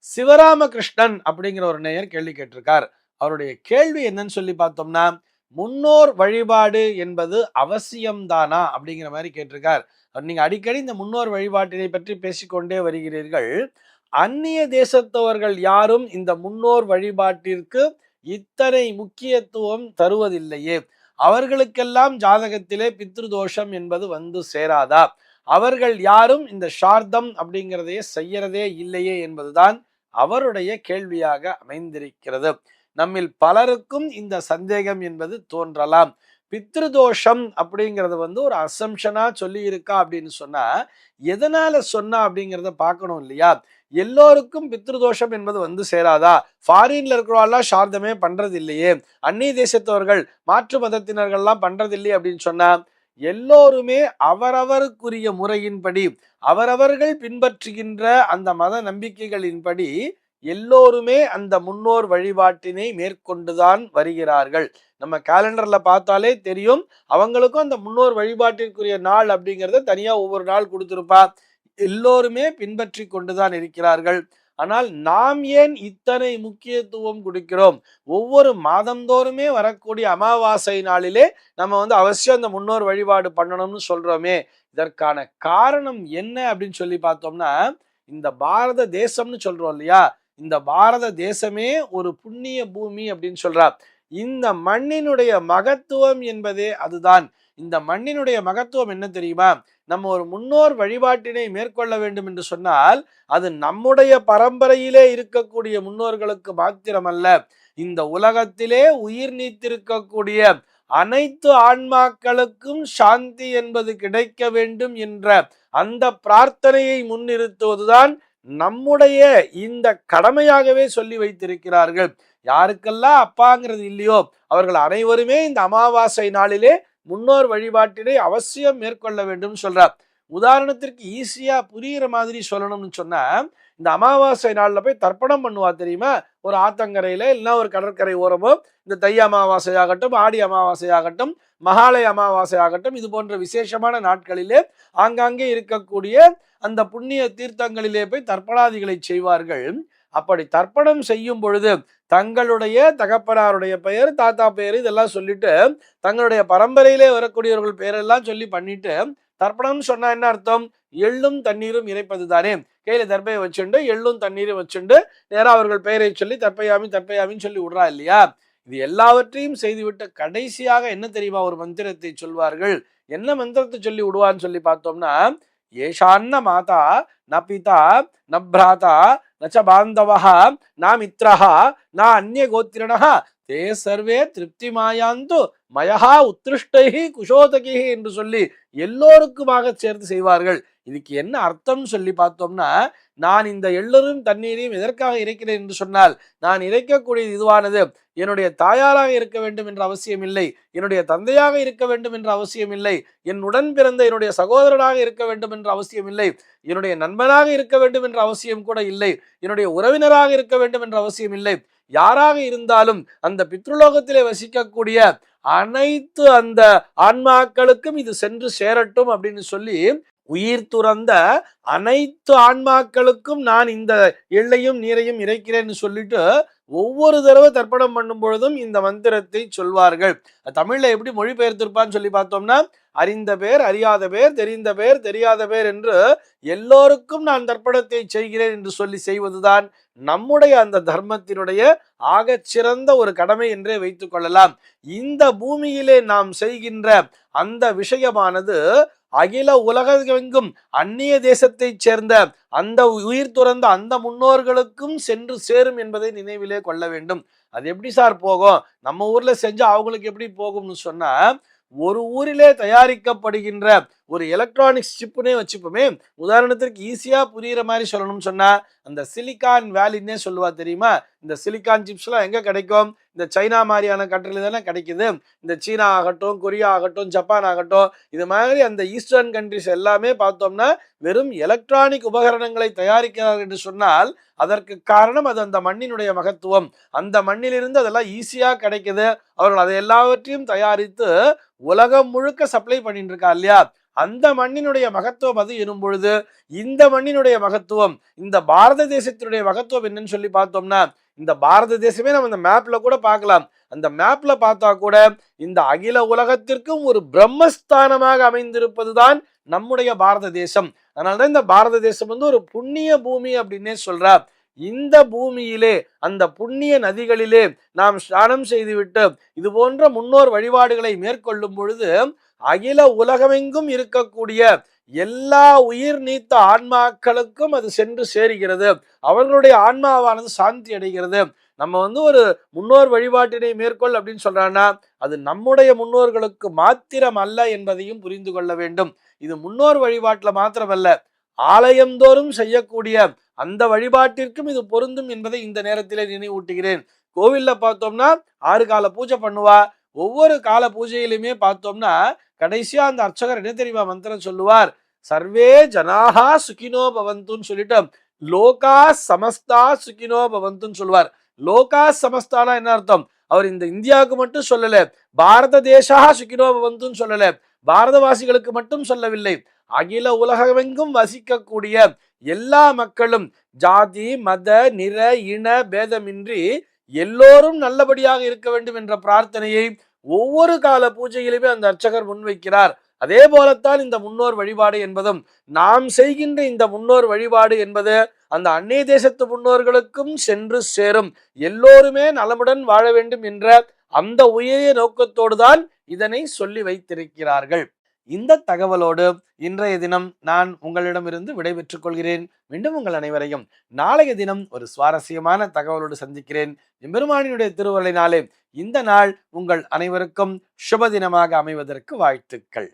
சிவராமகிருஷ்ணன் அப்படிங்கிற ஒரு நேயர் கேள்வி கேட்டிருக்கார். அவருடைய கேள்வி என்னன்னு சொல்லி பார்த்தோம்னா, முன்னோர் வழிபாடு என்பது அவசியம்தானா அப்படிங்கிற மாதிரி கேட்டிருக்கார். நீங்க அடிக்கடி இந்த முன்னோர் வழிபாட்டினை பற்றி பேசிக்கொண்டே வருகிறீர்கள். அந்நிய தேசத்தவர்கள் யாரும் இந்த முன்னோர் வழிபாட்டிற்கு இத்தனை முக்கியத்துவம் தருவதில்லையே. அவர்களுக்கெல்லாம் ஜாதகத்திலே பித்ருதோஷம் என்பது வந்து சேராதா? அவர்கள் யாரும் இந்த சார்தம் அப்படிங்கிறதையே செய்யறதே இல்லையே என்பதுதான் அவருடைய கேள்வியாக அமைந்திருக்கிறது. நம்மில் பலருக்கும் இந்த சந்தேகம் என்பது தோன்றலாம். பித்ருதோஷம் அப்படிங்கிறது வந்து ஒரு அசம்ஷனா சொல்லி இருக்கா அப்படின்னு சொன்னா, எதனால சொன்னா அப்படிங்கிறத பார்க்கணும் இல்லையா? எல்லோருக்கும் பித்ருதோஷம் என்பது வந்து சேராதா? ஃபாரின்ல இருக்கிறவெல்லாம் சார்தமே பண்றது இல்லையே, அந்நிய தேசத்தவர்கள் மாற்று மதத்தினர்கள்லாம் பண்றது இல்லையே அப்படின்னு சொன்னா, எல்லோருமே அவரவருக்குரிய முறையின்படி அவரவர்கள் பின்பற்றுகின்ற அந்த மத நம்பிக்கைகளின்படி எல்லோருமே அந்த முன்னோர் வழிபாட்டினை மேற்கொண்டுதான் வருகிறார்கள். நம்ம கேலண்டர்ல பார்த்தாலே தெரியும், அவங்களுக்கும் அந்த முன்னோர் வழிபாட்டிற்குரிய நாள் அப்படிங்கிறத தனியா ஒவ்வொரு நாள் கொடுத்திருப்பா. எல்லோருமே பின்பற்றி கொண்டுதான் இருக்கிறார்கள். ஆனால் நாம் ஏன் இத்தனை முக்கியத்துவம் கொடுக்கிறோம்? ஒவ்வொரு மாதந்தோறுமே வரக்கூடிய அமாவாசை நாளிலே நம்ம வந்து அவசியம் அந்த முன்னோர் வழிபாடு பண்ணணும்னு சொல்றோமே, இதற்கான காரணம் என்ன அப்படின்னு சொல்லி பார்த்தோம்னா, இந்த பாரத தேசம்னு சொல்றோம் இல்லையா, இந்த பாரத தேசமே ஒரு புண்ணிய பூமி அப்படின்னு சொல்றார். இந்த மண்ணினுடைய மகத்துவம் என்பதே அதுதான். இந்த மண்ணினுடைய மகத்துவம் என்ன தெரியுமா? நம்ம ஒரு முன்னோர் வழிபாட்டினை மேற்கொள்ள வேண்டும் என்று சொன்னால், அது நம்முடைய பரம்பரையிலே இருக்கக்கூடிய முன்னோர்களுக்கு மாத்திரமல்ல, இந்த உலகத்திலே உயிர் நீத்திருக்கக்கூடிய அனைத்து ஆன்மாக்களுக்கும் சாந்தி என்பது கிடைக்க வேண்டும் என்ற அந்த பிரார்த்தனையை முன்னிறுத்துவதுதான் நம்முடைய இந்த கடமையாகவே சொல்லி வைத்திருக்கிறார்கள். யாருக்கெல்லாம் அப்பாங்கிறது இல்லையோ அவர்கள் அனைவருமே இந்த அமாவாசை நாளிலே முன்னோர் வழிபாட்டினை அவசியம் மேற்கொள்ள வேண்டும் சொல்றார். உதாரணத்திற்கு ஈஸியா புரியுற மாதிரி சொல்லணும்னு சொன்னா, இந்த அமாவாசை நாள்ல போய் தர்ப்பணம் பண்ணுவா தெரியுமா? ஒரு ஆத்தங்கரையில இல்லைன்னா ஒரு கடற்கரை ஓரமோ, இந்த தை அமாவாசை ஆகட்டும், ஆடி அமாவாசை ஆகட்டும், மகாலய அமாவாசை ஆகட்டும், இது போன்ற விசேஷமான நாட்களிலே ஆங்காங்கே இருக்கக்கூடிய அந்த புண்ணிய தீர்த்தங்களிலே போய் தர்ப்பணாதிகளை செய்வார்கள். அப்படி தர்ப்பணம் செய்யும் பொழுது தங்களுடைய தகப்பனாருடைய பெயர், தாத்தா பெயர் இதெல்லாம் சொல்லிட்டு, தங்களுடைய பரம்பரையிலே வரக்கூடியவர்கள் பெயரெல்லாம் சொல்லி பண்ணிட்டு, தர்ப்பணம்னு சொன்னா என்ன அர்த்தம்? எள்ளும் தண்ணீரும் இறைப்பது தானே. கையில தர்ப்பையை வச்சுண்டு எள்ளும் தண்ணீரும் வச்சுண்டு நேரா அவர்கள் பெயரை சொல்லி தர்ப்பயாமி தர்ப்பயாமின்னு சொல்லி விடுறா இல்லையா? இது எல்லாவற்றையும் செய்துவிட்டு கடைசியாக என்ன தெரியுமா ஒரு மந்திரத்தை சொல்வார்கள். என்ன மந்திரத்தை சொல்லி விடுவான்னு சொல்லி பார்த்தோம்னா, ஏஷான்ன மாதா ந பிதா ந பிராதா நச்ச பாந்தவஹ ந மித்ரஹ ந அந்நிய கோத்திரணஹ தே சர்வே திருப்தி மாயாந்து மயஹா உத்ருஷ்டைஹி குஷோதகிஹி என்று சொல்லி எல்லோருக்குமாக சேர்த்து செய்வார்கள். இதுக்கு என்ன அர்த்தம் சொல்லி பார்த்தோம்னா, நான் இந்த எள்ளரும் தண்ணீரையும் எதற்காக இறைக்கிறேன் என்று சொன்னால், நான் இறைக்கக்கூடிய இதுவானது என்னுடைய தாயாராக இருக்க வேண்டும் என்ற அவசியம் இல்லை, என்னுடைய தந்தையாக இருக்க வேண்டும் என்ற அவசியம் இல்லை, என் உடன் பிறந்த என்னுடைய சகோதரனாக இருக்க வேண்டும் என்ற அவசியம் இல்லை, என்னுடைய நண்பனாக இருக்க வேண்டும் என்ற அவசியம் கூட இல்லை, என்னுடைய உறவினராக இருக்க வேண்டும் என்ற அவசியம் இல்லை. யாராக இருந்தாலும் அந்த பித்ருலோகத்திலே வசிக்கக்கூடிய அனைத்து அந்த ஆன்மாக்களுக்கும் இது சென்று சேரட்டும் அப்படின்னு சொல்லி, உயிர் துறந்த அனைத்து ஆன்மாக்களுக்கும் நான் இந்த எள்ளையும் நீரையும் இறைக்கிறேன்னு சொல்லிட்டு ஒவ்வொரு தடவை தர்ப்பணம் பண்ணும் பொழுதும் இந்த மந்திரத்தை சொல்வார்கள். தமிழ்ல எப்படி மொழிபெயர்த்திருப்பான்னு சொல்லி பார்த்தோம்னா, அறிந்த பேர் அறியாத பேர் தெரிந்த பேர் தெரியாத பேர் என்று எல்லோருக்கும் நான் தர்ப்பணத்தை செய்கிறேன் என்று சொல்லி செய்வதுதான் நம்முடைய அந்த தர்மத்தினுடைய ஆகச்சிறந்த ஒரு கடமை என்றே வைத்துக் கொள்ளலாம். இந்த பூமியிலே நாம் செய்கின்ற அந்த விஷயமானது அகில உலகெங்கும் அந்நிய தேசத்தைச் சேர்ந்த அந்த உயிர் துறந்த அந்த முன்னோர்களுக்கும் சென்று சேரும் என்பதை நினைவிலே கொள்ள வேண்டும். அது எப்படி சார் போகும்? நம்ம ஊர்ல செஞ்சா அவங்களுக்கு எப்படி போகும்னு சொன்னா, ஒரு ஊரிலே தயாரிக்கப்படுகின்ற ஒரு எலக்ட்ரானிக்ஸ் சிப்புனே வச்சுப்போமே. உதாரணத்திற்கு ஈஸியா புரியுற மாதிரி சொல்லணும்னு சொன்னா, அந்த சிலிக்கான் வேலின்னே சொல்லுவா தெரியுமா? இந்த சிலிக்கான் சிப்ஸ் எல்லாம் எங்க கிடைக்கும்? இந்த சைனா மாதிரியான கண்ட்ரில தானே கிடைக்குது. இந்த சீனா ஆகட்டும், கொரியா ஆகட்டும், ஜப்பான் ஆகட்டும், இது மாதிரி அந்த ஈஸ்டர்ன் கண்ட்ரிஸ் எல்லாமே பார்த்தோம்னா வெறும் எலக்ட்ரானிக் உபகரணங்களை தயாரிக்கிறார்கள் என்று சொன்னால், அதற்கு காரணம் அது அந்த மண்ணினுடைய மகத்துவம். அந்த மண்ணிலிருந்து அதெல்லாம் ஈஸியா கிடைக்குது. அவர்கள் அதை எல்லாவற்றையும் தயாரித்து உலகம் முழுக்க சப்ளை பண்ணிட்டு இருக்கா இல்லையா? அந்த மண்ணினுடைய மகத்துவம் அது எனும் பொழுது இந்த மண்ணினுடைய மகத்துவம், இந்த பாரத தேசத்தினுடைய மகத்துவம் என்னன்னு சொல்லி பார்த்தோம்னா, இந்த பாரத தேசமே நம்ம இந்த மேப்ல கூட பார்க்கலாம். அந்த மேப்ல பார்த்தா கூட இந்த அகில உலகத்திற்கும் ஒரு பிரம்மஸ்தானமாக அமைந்திருப்பதுதான் நம்முடைய பாரத தேசம். அதனாலதான் இந்த பாரத தேசம் வந்து ஒரு புண்ணிய பூமி அப்படின்னே சொல்றார். இந்த பூமியிலே அந்த புண்ணிய நதிகளிலே நாம் ஸ்நானம் செய்துவிட்டு இது போன்ற முன்னோர் வழிபாடுகளை மேற்கொள்ளும் பொழுது அகில உலகமெங்கும் இருக்கக்கூடிய எல்லா உயிர் நீத்த ஆன்மாக்களுக்கும் அது சென்று சேருகிறது. அவர்களுடைய ஆன்மாவானது சாந்தி அடைகிறது. நம்ம வந்து ஒரு முன்னோர் வழிபாட்டினை மேற்கொள் அப்படின்னு சொல்றான்னா அது நம்முடைய முன்னோர்களுக்கு மாத்திரம் அல்ல என்பதையும் புரிந்து கொள்ள வேண்டும். இது முன்னோர் வழிபாட்டுல மாத்திரமல்ல, ஆலயந்தோறும் செய்யக்கூடிய அந்த வழிபாட்டிற்கும் இது பொருந்தும் என்பதை இந்த நேரத்திலே நினைவூட்டுகிறேன். கோவில்ல பார்த்தோம்னா 6 கால பூஜை பண்ணுவா. ஒவ்வொரு கால பூஜையிலுமே பார்த்தோம்னா கடைசியா அந்த அர்ச்சகர் என்ன தெரியுமா மந்திரம் சொல்லுவார்? சர்வே ஜனாஹா சுகினோ பவந்துன்னு சொல்லிட்டு லோகா சமஸ்தா சுகினோ பவந்துன்னு சொல்லுவார். லோகா சமஸ்தானா என்ன அர்த்தம்? அவர் இந்த இந்தியாவுக்கு மட்டும் சொல்லல, பாரத தேசா சுகினோ பவந்துன்னு சொல்லல, பாரதவாசிகளுக்கு மட்டும் சொல்லவில்லை, அகில உலகமெங்கும் வசிக்கக்கூடிய எல்லா மக்களும் ஜாதி மத நிற இன பேதமின்றி எல்லோரும் நல்லபடியாக இருக்க வேண்டும் என்ற பிரார்த்தனையை ஒவ்வொரு கால பூஜையிலுமே அந்த அர்ச்சகர் முன்வைக்கிறார். அதே போலத்தான் இந்த முன்னோர் வழிபாடு என்பதும், நாம் செய்கின்ற இந்த முன்னோர் வழிபாடு என்பது அந்த அன்னை தேசத்து முன்னோர்களுக்கும் சென்று சேரும். எல்லோருமே நலமுடன் வாழ வேண்டும் என்ற அந்த உயரிய நோக்கத்தோடு தான் இதனை சொல்லி வைத்திருக்கிறார்கள். இந்த தகவலோடு இன்றைய தினம் நான் உங்களிடமிருந்து விடைபெற்றுக் கொள்கிறேன். மீண்டும் உங்கள் அனைவரையும் நாளைய தினம் ஒரு சுவாரஸ்யமான தகவலோடு சந்திக்கிறேன். எம்பெருமானினுடைய திருவருளினாலே இந்த நாள் உங்கள் அனைவருக்கும் சுப தினமாக அமைவதற்கு வாழ்த்துக்கள்.